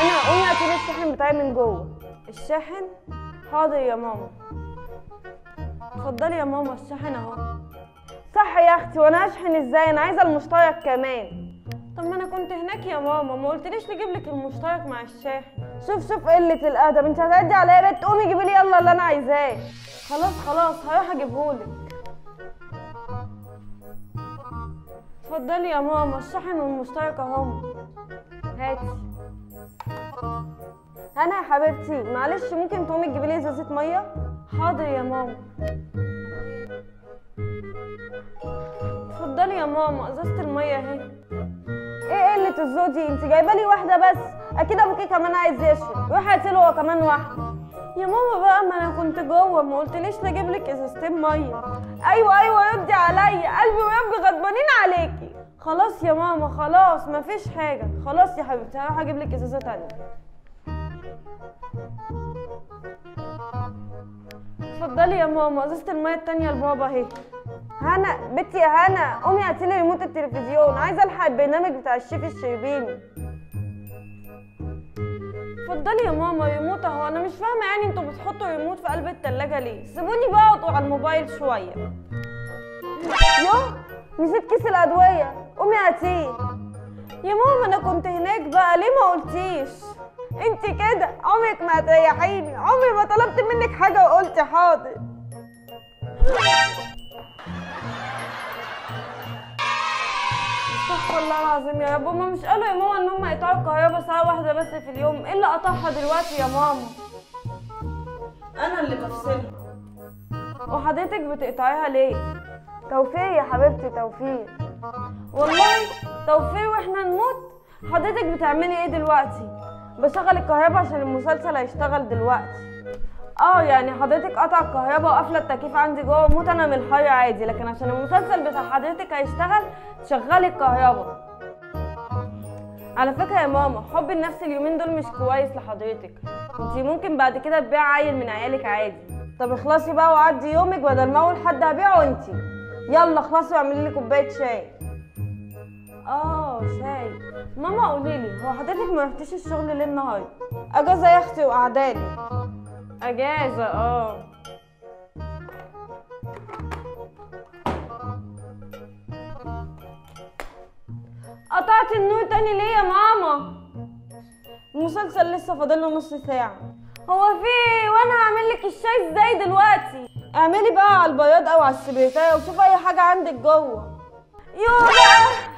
انا قومي هاتيلي الشاحن بتاعي من جوه. الشاحن؟ حاضر يا ماما. اتفضلي يا ماما الشاحن اهو. صح يا اختي، وانا هشحن ازاي؟ انا عايزه المشترك كمان. طب ما انا كنت هناك يا ماما، ما قلتليش نجيب لك المشترك مع الشاحن. شوف قله الادب، انت هتعدي عليا يا بنت؟ قومي جيبي لي يلا اللي انا عايزاه. خلاص هروح اجيبهولك. اتفضلي يا ماما الشاحن والمشترك اهم. هاتي. هنا يا حبيبتي معلش ممكن تقومي تجيبي لي ازازه ميه؟ حاضر يا ماما. اتفضلي يا ماما ازازه الميه اهي. ايه قله الذوق دي؟ انت جايبه لي واحده بس، اكيد ابوكي كمان عايز يشرب. روحي هاتي له هو كمان واحده. يا ماما بقى ما انا كنت جوه، ما قلتليش نجيب لك ازازتين ميه. ايوه ردي عليا، قلبي وربي غضبانين عليكي. خلاص يا ماما خلاص مفيش حاجه. خلاص يا حبيبتي هروح اجيب لك ازازه تانيه. اتفضلي يا ماما ازازه الميه التانيه لبابا اهي. هنا بنتي يا هنا قومي هاتي لي ريموت التلفزيون، عايزه الحق البرنامج بتاع الشيف الشربيني. اتفضلي يا ماما ريموت اهو. انا مش فاهمه يعني انتوا بتحطوا ريموت في قلب التلاجة ليه؟ سيبوني بقى اقعدوا على الموبايل شويه. يوه نسيت كيس الادويه، قومي هاتيه. يا ماما انا كنت هناك بقى، ليه ما قلتيش؟ انت كده عمرك ما هتريحيني، عمري ما طلبت منك حاجه وقلتي حاضر. استغفر الله العظيم يا رب. هما مش قالوا يا ماما ان هما يقطعوا الكهرباء ساعه واحده بس في اليوم؟ ايه اللي قطعها دلوقتي يا ماما؟ انا اللي بفصلها. وحضرتك بتقطعيها ليه؟ توفير يا حبيبتي توفير. والله توفير واحنا نموت؟ حضرتك بتعملي ايه دلوقتي؟ بشغل الكهرباء عشان المسلسل هيشتغل دلوقتي. يعني حضرتك قطع الكهرباء وقافله التكييف عندي جوه، موت انا من الحر عادي، لكن عشان المسلسل بتاع حضرتك هيشتغل تشغلي الكهرباء. على فكره يا ماما حب النفس اليومين دول مش كويس لحضرتك، انتي ممكن بعد كده تبيع عيل من عيالك عادي. طب اخلصي بقى وعدي يومك بدل ما اول حد هبيعه انتي. يلا اخلصي واعملي لي كوبايه شاي. شاي. ماما قوليلي هو حضرتك ما رحتيش الشغل ليه النهارده؟ اجازه يا اختي وقعدالي. اجازه قطعت النور تاني ليه يا ماما؟ المسلسل لسه فاضله نص ساعه. هو في ايه؟ وانا هعمل لك الشاي ازاي دلوقتي؟ اعملي بقى على البياض او على السبرتايه وشوفي اي حاجه عندك جوه. يوه بقى